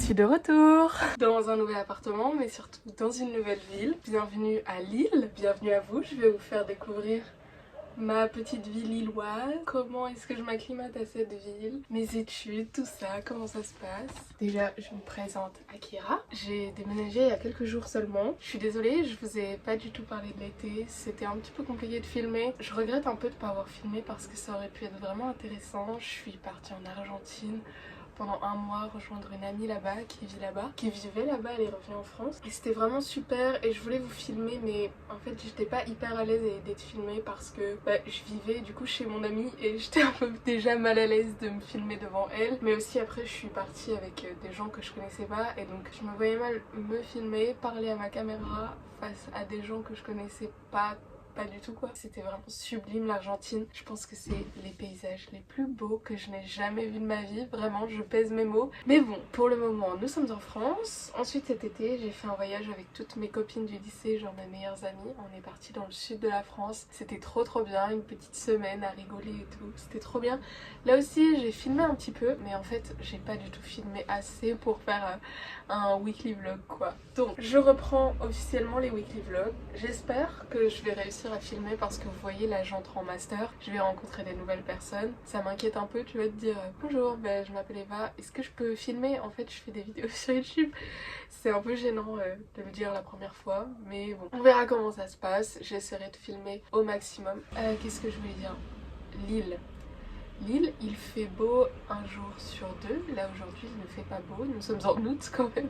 suis de retour dans un nouvel appartement, mais surtout dans une nouvelle ville. Bienvenue à Lille, bienvenue à vous. Je vais vous faire découvrir ma petite vie lilloise, comment est-ce que je m'acclimate à cette ville, mes études, tout ça, comment ça se passe. Déjà, je me présente Akira. J'ai déménagé il y a quelques jours seulement. Je suis désolée, je vous ai pas du tout parlé de l'été, c'était un petit peu compliqué de filmer. Je regrette un peu de pas avoir filmé parce que ça aurait pu être vraiment intéressant. Je suis partie en Argentine pendant un mois rejoindre une amie là-bas qui vivait là-bas, elle est revenue en France et c'était vraiment super et je voulais vous filmer mais en fait j'étais pas hyper à l'aise d'être filmée parce que je vivais du coup chez mon amie et j'étais un peu déjà mal à l'aise de me filmer devant elle, mais aussi après je suis partie avec des gens que je connaissais pas et donc je me voyais mal me filmer, parler à ma caméra face à des gens que je connaissais pas du tout quoi. C'était vraiment sublime l'Argentine. Je pense que c'est les paysages les plus beaux que je n'ai jamais vus de ma vie. Vraiment, je pèse mes mots. Mais bon, pour le moment, nous sommes en France. Ensuite cet été, j'ai fait un voyage avec toutes mes copines du lycée, genre mes meilleures amies. On est parti dans le sud de la France. C'était trop bien, une petite semaine à rigoler et tout. C'était trop bien. Là aussi, j'ai filmé un petit peu, mais en fait, j'ai pas du tout filmé assez pour faire un weekly vlog quoi. Donc, je reprends officiellement les weekly vlogs. J'espère que je vais réussir à filmer parce que vous voyez là j'entre en master, je vais rencontrer des nouvelles personnes, ça m'inquiète un peu, tu vas te dire bonjour, je m'appelle Eva, est-ce que je peux filmer? En fait je fais des vidéos sur YouTube, c'est un peu gênant de le dire la première fois, mais bon, on verra comment ça se passe, j'essaierai de filmer au maximum. Qu'est-ce que je voulais dire? Lille, il fait beau un jour sur deux, là aujourd'hui il ne fait pas beau, nous sommes en août quand même,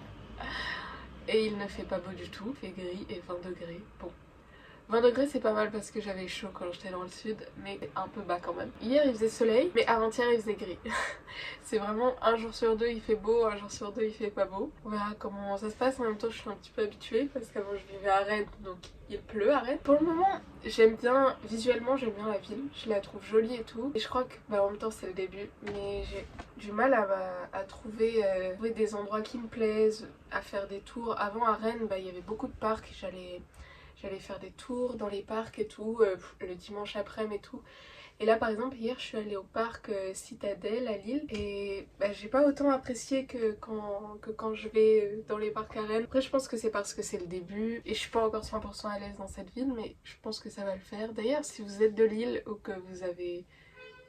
et il ne fait pas beau du tout, il fait gris et 20 degrés, bon. 20 degrés c'est pas mal parce que j'avais chaud quand j'étais dans le sud, mais un peu bas quand même. Hier il faisait soleil, mais avant-hier il faisait gris. C'est vraiment un jour sur deux il fait beau, un jour sur deux il fait pas beau. On verra comment ça se passe, en même temps je suis un petit peu habituée parce qu'avant je vivais à Rennes, donc il pleut à Rennes. Pour le moment j'aime bien, visuellement j'aime bien la ville, je la trouve jolie et tout. Et je crois que en même temps c'est le début, mais j'ai du mal à trouver des endroits qui me plaisent, à faire des tours. Avant à Rennes il y avait beaucoup de parcs, j'allais faire des tours dans les parcs et tout, le dimanche après-midi et tout. Et là par exemple hier je suis allée au parc Citadelle à Lille et j'ai pas autant apprécié que quand je vais dans les parcs à Rennes. Après je pense que c'est parce que c'est le début et je suis pas encore 100% à l'aise dans cette ville, mais je pense que ça va le faire. D'ailleurs si vous êtes de Lille ou que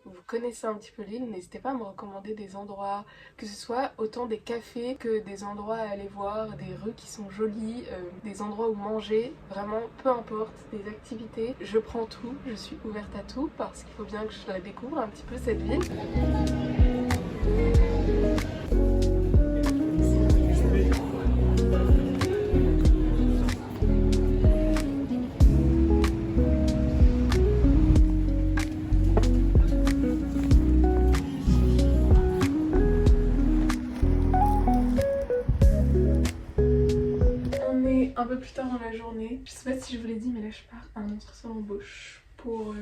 vous connaissez un petit peu l'île, n'hésitez pas à me recommander des endroits, que ce soit autant des cafés que des endroits à aller voir, des rues qui sont jolies, des endroits où manger, vraiment peu importe, des activités. Je prends tout, je suis ouverte à tout parce qu'il faut bien que je la découvre un petit peu cette ville. Un peu plus tard dans la journée, je sais pas si je vous l'ai dit mais là je pars à un entretien d'embauche pour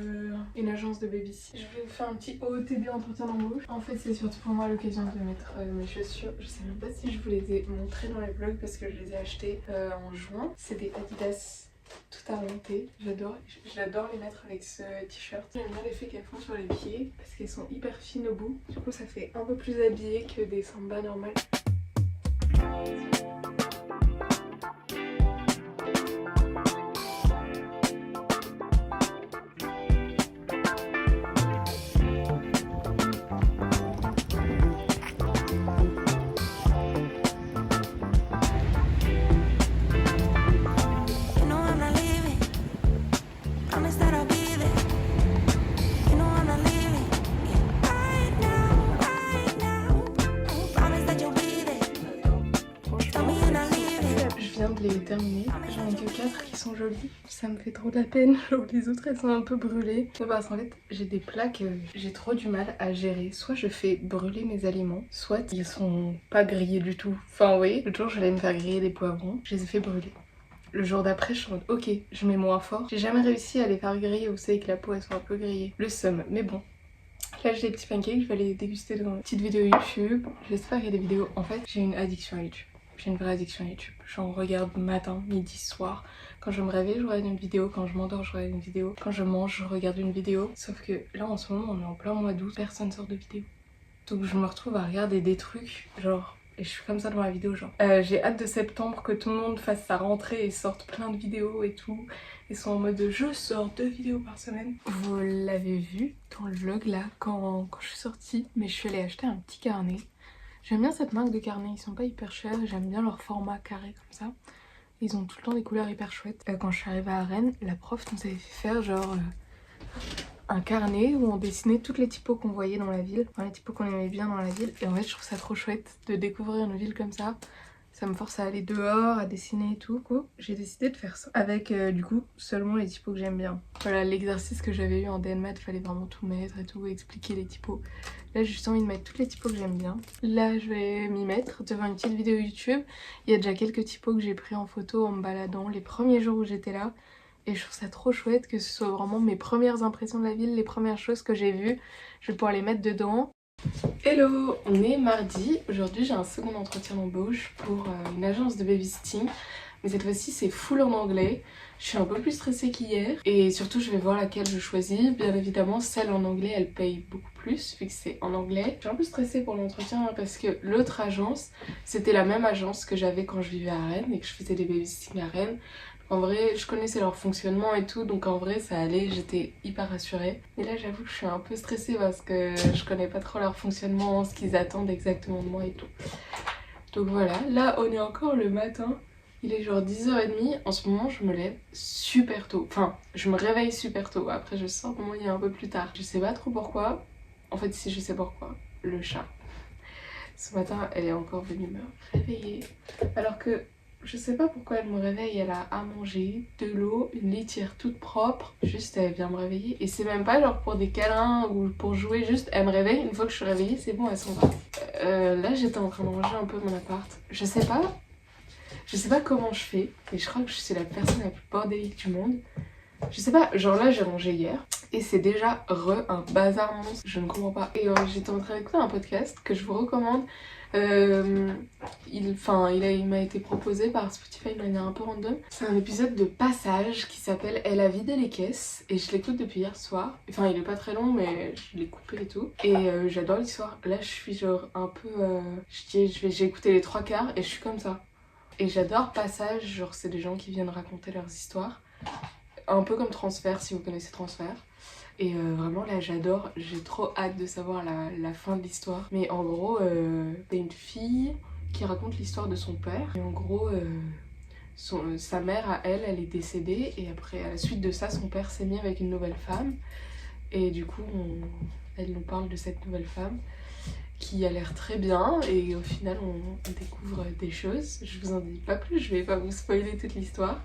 une agence de babysit. Je vais vous faire un petit OOTD entretien d'embauche. En fait c'est surtout pour moi l'occasion de mettre mes chaussures. Je sais même pas si je vous les ai montrées dans les vlogs parce que je les ai achetées en juin. C'est des Adidas tout argenté, j'adore les mettre avec ce t-shirt. J'aime bien l'effet qu'elles font sur les pieds parce qu'elles sont hyper fines au bout. Du coup ça fait un peu plus habillé que des sambas normales. De les terminer, j'en ai que 4 qui sont jolies, ça me fait trop de la peine, genre les autres elles sont un peu brûlées. C'est parce qu'en fait j'ai des plats que j'ai trop du mal à gérer, soit je fais brûler mes aliments, soit ils sont pas grillés du tout. Enfin oui, l'autre jour je vais me faire griller des poivrons, je les ai fait brûler. Le jour d'après je suis en mode ok, je mets moins fort, j'ai jamais réussi à les faire griller, vous savez que la peau elles sont un peu grillées, le seum, mais bon. Là j'ai des petits pancakes, je vais les déguster dans une petite vidéo YouTube, j'espère qu'il y a des vidéos, en fait j'ai une addiction à YouTube. J'ai une vraie addiction à YouTube. J'en regarde matin, midi, soir. Quand je me réveille, je regarde une vidéo. Quand je m'endors, je regarde une vidéo. Quand je mange, je regarde une vidéo. Sauf que là, en ce moment, on est en plein mois d'août. Personne sort de vidéo. Donc je me retrouve à regarder des trucs, genre Et je suis comme ça dans la vidéo genre. J'ai hâte de septembre que tout le monde fasse sa rentrée et sorte plein de vidéos et tout. Ils sont en mode je sors 2 vidéos par semaine. Vous l'avez vu dans le vlog là quand je suis sortie, mais je suis allée acheter un petit carnet. J'aime bien cette marque de carnet, ils sont pas hyper chers et j'aime bien leur format carré comme ça. Ils ont tout le temps des couleurs hyper chouettes. Quand je suis arrivée à Rennes, la prof nous avait fait faire genre un carnet où on dessinait toutes les typos qu'on voyait dans la ville, enfin, les typos qu'on aimait bien dans la ville. Et en fait je trouve ça trop chouette de découvrir une ville comme ça. Ça me force à aller dehors, à dessiner et tout. Du coup, j'ai décidé de faire ça. Avec du coup seulement les typos que j'aime bien. Voilà l'exercice que j'avais eu en DNMAT, il fallait vraiment tout mettre et tout, expliquer les typos. Là j'ai juste envie de mettre toutes les typos que j'aime bien. Là je vais m'y mettre devant une petite vidéo YouTube. Il y a déjà quelques typos que j'ai pris en photo en me baladant les premiers jours où j'étais là. Et je trouve ça trop chouette que ce soit vraiment mes premières impressions de la ville, les premières choses que j'ai vues. Je vais pouvoir les mettre dedans. Hello, on est mardi. Aujourd'hui j'ai un second entretien d'embauche pour une agence de babysitting. Mais cette fois-ci c'est full en anglais. Je suis un peu plus stressée qu'hier. Et surtout je vais voir laquelle je choisis. Bien évidemment celle en anglais elle paye beaucoup plus vu que c'est en anglais. Je suis un peu stressée pour l'entretien parce que l'autre agence c'était la même agence que j'avais quand je vivais à Rennes et que je faisais des babysitting à Rennes. En vrai, je connaissais leur fonctionnement et tout, donc en vrai ça allait, j'étais hyper rassurée. Mais là j'avoue que je suis un peu stressée parce que je connais pas trop leur fonctionnement, ce qu'ils attendent exactement de moi et tout. Donc voilà, là on est encore le matin, il est genre 10h30, en ce moment je me lève super tôt. Enfin, je me réveille super tôt, après je sors pour moi il y a un peu plus tard. Je sais pas trop pourquoi, en fait si je sais pourquoi, le chat. Ce matin elle est encore venue me réveiller, alors que... Je sais pas pourquoi elle me réveille, elle a à manger, de l'eau, une litière toute propre. Juste elle vient me réveiller. Et c'est même pas genre pour des câlins ou pour jouer, juste elle me réveille. Une fois que je suis réveillée, c'est bon, elle s'en va. Là j'étais en train de ranger un peu mon appart. Je sais pas comment je fais. Et je crois que je suis la personne la plus bordélique du monde. Je sais pas, genre là j'ai rangé hier. Et c'est déjà un bazar monstre. Je ne comprends pas. Et j'étais en train d'écouter un podcast que je vous recommande. Il m'a été proposé par Spotify de manière un peu random. C'est un épisode de Passage qui s'appelle Elle a vidé les caisses et je l'écoute depuis hier soir. Enfin il est pas très long mais je l'ai coupé et tout. Et j'adore l'histoire. Là je suis genre un peu... j'ai écouté les 3/4 et je suis comme ça. Et j'adore Passage, genre c'est des gens qui viennent raconter leurs histoires. Un peu comme Transfert si vous connaissez Transfert. Et vraiment là j'adore, j'ai trop hâte de savoir la fin de l'histoire. Mais en gros, c'est une fille qui raconte l'histoire de son père. Et en gros, sa mère à elle est décédée. Et après, à la suite de ça, son père s'est mis avec une nouvelle femme. Et du coup, elle nous parle de cette nouvelle femme qui a l'air très bien. Et au final, on découvre des choses. Je vous en dis pas plus, je vais pas vous spoiler toute l'histoire.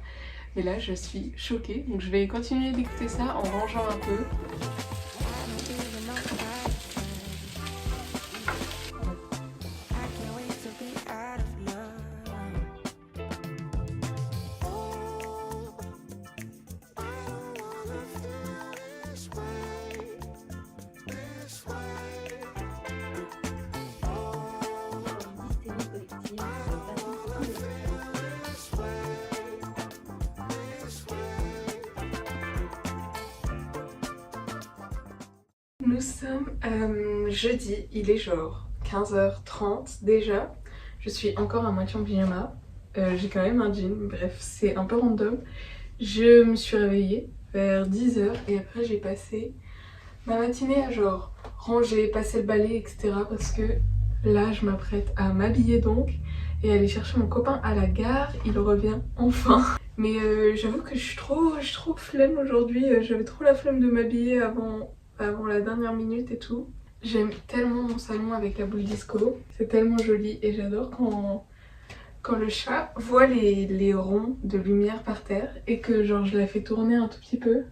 Mais là je suis choquée, donc je vais continuer d'écouter ça en rangeant un peu. Nous sommes jeudi, il est genre 15h30 déjà. Je suis encore à moitié en pyjama. J'ai quand même un jean, bref, c'est un peu random. Je me suis réveillée vers 10h et après j'ai passé ma matinée à genre ranger, passer le balai, etc. Parce que là je m'apprête à m'habiller donc et aller chercher mon copain à la gare. Il revient enfin. Mais j'avoue que je suis trop flemme aujourd'hui. J'avais trop la flemme de m'habiller avant la dernière minute et tout. J'aime tellement mon salon avec la boule disco, c'est tellement joli et j'adore quand le chat voit les ronds de lumière par terre et que genre je la fais tourner un tout petit peu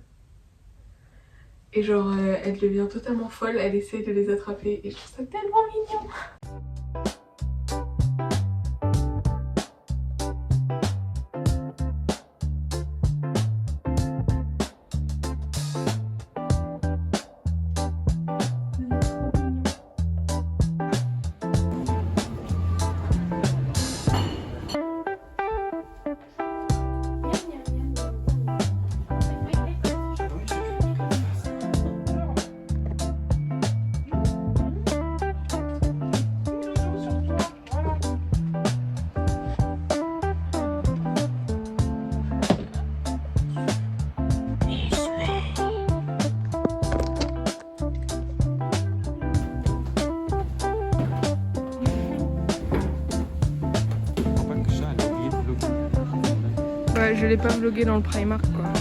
et genre elle devient totalement folle, elle essaie de les attraper et je trouve ça tellement mignon. je l'ai pas vlogué dans le Primark quoi.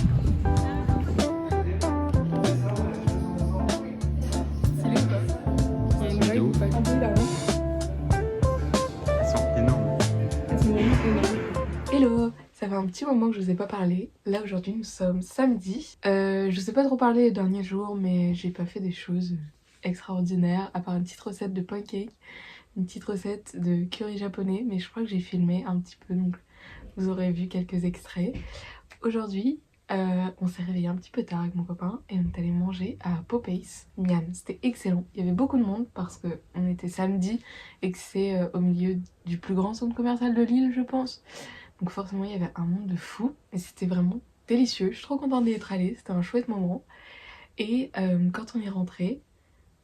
Stylé ou pas? Il y a une vibe ou pas? Un peu là, ouais. Elles sont énormes. Elles sont vraiment énormes. Hello! Ça fait un petit moment que je vous ai pas parlé. Là aujourd'hui nous sommes samedi. Je sais pas trop parler les derniers jours mais j'ai pas fait des choses extraordinaires à part une petite recette de pancake, une petite recette de curry japonais, mais je crois que j'ai filmé un petit peu donc vous aurez vu quelques extraits. Aujourd'hui on s'est réveillé un petit peu tard avec mon copain et on est allé manger à Popeyes. Miam, c'était excellent. Il y avait beaucoup de monde parce que on était samedi et que c'est au milieu du plus grand centre commercial de Lille je pense. Donc forcément il y avait un monde de fou et c'était vraiment délicieux. Je suis trop contente d'y être allée, c'était un chouette moment. Et quand on est rentré,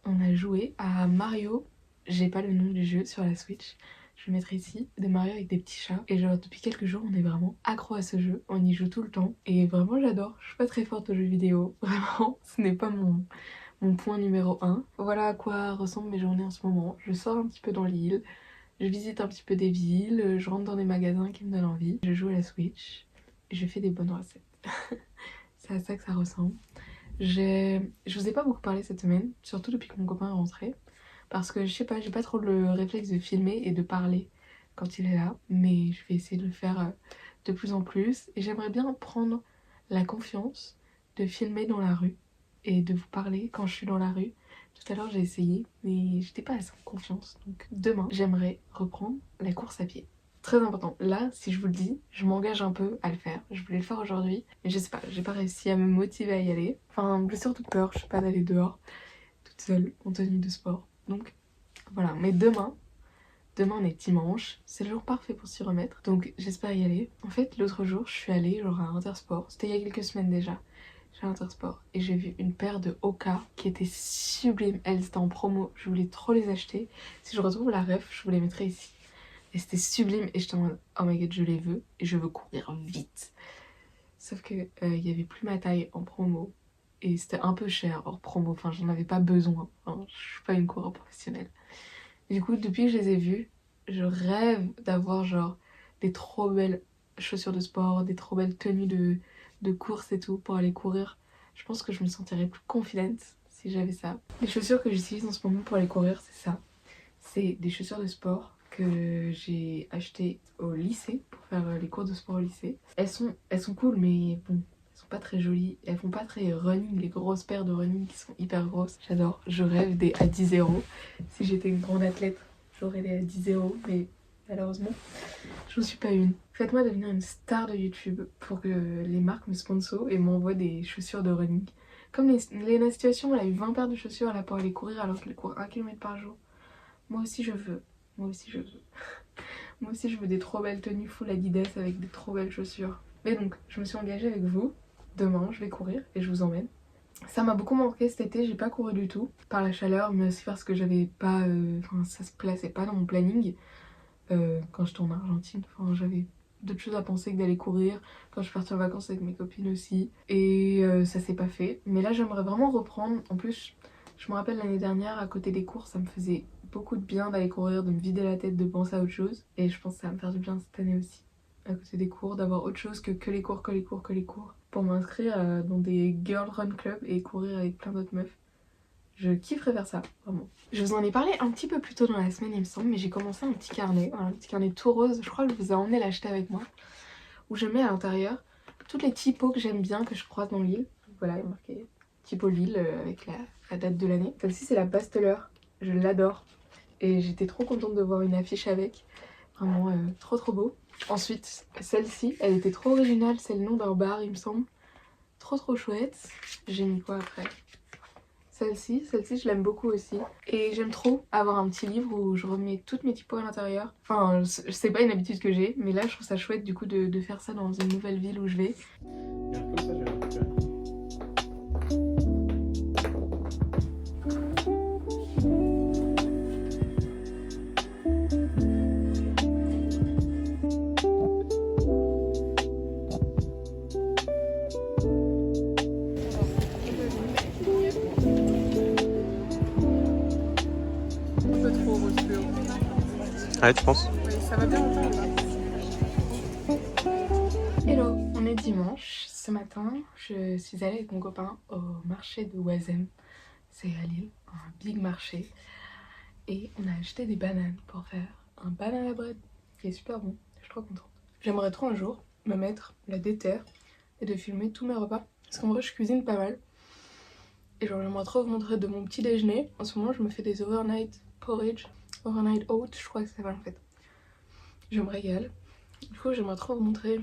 on a joué à Mario, j'ai pas le nom du jeu sur la Switch, je le mettrai ici, de Mario avec des petits chats. Et genre depuis quelques jours on est vraiment accro à ce jeu, on y joue tout le temps. Et vraiment j'adore, je suis pas très forte aux jeux vidéo, vraiment ce n'est pas mon point numéro 1. Voilà à quoi ressemblent mes journées en ce moment. Je sors un petit peu dans l'île, je visite un petit peu des villes, je rentre dans des magasins qui me donnent envie, je joue à la Switch et je fais des bonnes recettes. C'est à ça que ça ressemble. Je vous ai pas beaucoup parlé cette semaine, surtout depuis que mon copain est rentré, parce que je sais pas, j'ai pas trop le réflexe de filmer et de parler quand il est là, mais je vais essayer de le faire de plus en plus et j'aimerais bien prendre la confiance de filmer dans la rue et de vous parler quand je suis dans la rue. Tout à l'heure j'ai essayé mais j'étais pas assez en confiance, donc demain j'aimerais reprendre la course à pied. Très important, là si je vous le dis, je m'engage un peu à le faire. Je voulais le faire aujourd'hui, mais je sais pas, j'ai pas réussi à me motiver à y aller. Enfin, j'ai surtout peur, je sais pas, d'aller dehors toute seule en tenue de sport. Donc voilà, mais demain on est dimanche, c'est le jour parfait pour s'y remettre, donc j'espère y aller. En fait l'autre jour je suis allée genre à Intersport, c'était il y a quelques semaines déjà. J'ai Intersport et j'ai vu une paire de Hoka qui était sublime. Elles étaient en promo, je voulais trop les acheter. Si je retrouve la ref, je vous les mettrai ici. Et c'était sublime et j'étais en mode oh my god je les veux et je veux courir vite. Sauf que il y avait plus ma taille en promo et c'était un peu cher hors promo, enfin j'en avais pas besoin, enfin, je suis pas une coureur professionnelle. Et du coup depuis que je les ai vus, je rêve d'avoir genre des trop belles chaussures de sport, des trop belles tenues de course et tout pour aller courir. Je pense que je me sentirais plus confidente si j'avais ça. Les chaussures que j'utilise en ce moment pour aller courir c'est ça. C'est des chaussures de sport que j'ai achetées au lycée pour faire les cours de sport au lycée. Elles sont cool mais bon, elles sont pas très jolies. Elles font pas très running, les grosses paires de running qui sont hyper grosses. J'adore, je rêve des Adizero. Si j'étais une grande athlète, j'aurais des Adizero mais malheureusement, j'en suis pas une. Faites-moi devenir une star de YouTube pour que les marques me sponsorent et m'envoient des chaussures de running. Comme Léna Situation, elle a eu 20 paires de chaussures là pour aller courir alors qu'elle court 1 km par jour. Moi aussi je veux. Moi aussi je veux. Moi aussi je veux des trop belles tenues full Adidas avec des trop belles chaussures. Mais donc je me suis engagée avec vous. Demain je vais courir et je vous emmène. Ça m'a beaucoup manqué cet été, j'ai pas couru du tout. Par la chaleur mais aussi parce que j'avais pas... Enfin ça se plaçait pas dans mon planning. Quand je tourne en Argentine, enfin j'avais d'autres choses à penser que d'aller courir. Quand je suis partie en vacances avec mes copines aussi. Et ça s'est pas fait. Mais là j'aimerais vraiment reprendre. En plus je me rappelle l'année dernière à côté des cours ça me faisait beaucoup de bien d'aller courir, de me vider la tête, de penser à autre chose. Et je pense que ça va me faire du bien cette année aussi. À côté des cours, d'avoir autre chose que les cours, que les cours, que les cours. Pour m'inscrire dans des girl run clubs et courir avec plein d'autres meufs. Je kifferais faire ça, vraiment. Je vous en ai parlé un petit peu plus tôt dans la semaine il me semble, mais j'ai commencé un petit carnet, voilà, un petit carnet tout rose. Je crois que je vous ai emmené l'acheter avec moi. Où je mets à l'intérieur toutes les typos que j'aime bien, que je croise dans l'île. Voilà, il y a marqué typo Lille avec la date de l'année. Celle-ci c'est la Basteleur, je l'adore. Et j'étais trop contente de voir une affiche avec. Vraiment trop beau. Ensuite, celle-ci, elle était trop originale. C'est le nom d'un bar, il me semble. Trop chouette. J'ai mis quoi après? Celle-ci je l'aime beaucoup aussi. Et j'aime trop avoir un petit livre où je remets toutes mes typos à l'intérieur. Enfin, c'est pas une habitude que j'ai, mais là je trouve ça chouette du coup de faire ça dans une nouvelle ville où je vais. Comme ça, je vais la récupérer. Ouais, tu penses? Oui, ça va bien longtemps là. Hello, on est est dimanche. Ce matin, je suis allée avec mon copain au marché de Oisem. C'est à Lille, un big marché. Et on a acheté des bananes pour faire un banana bread qui est super bon. Je suis trop contente. J'aimerais trop un jour me mettre la déterre et de filmer tous mes repas. Parce qu'en vrai, je cuisine pas mal. Et genre, j'aimerais trop vous montrer de mon petit déjeuner. En ce moment, je me fais des overnight porridge, overnight oats, je crois que ça va en fait. Je me régale. Du coup, j'aimerais trop vous montrer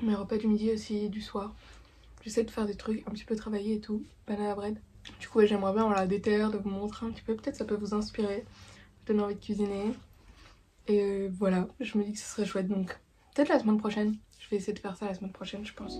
mes repas du midi aussi, du soir. J'essaie de faire des trucs un petit peu travaillés et tout. Banana bread. Du coup, ouais, j'aimerais bien avoir la déterre, de vous montrer un petit peu. Peut-être ça peut vous inspirer, vous donner envie de cuisiner. Et voilà, je me dis que ce serait chouette. Donc, peut-être la semaine prochaine. Je vais essayer de faire ça la semaine prochaine, je pense.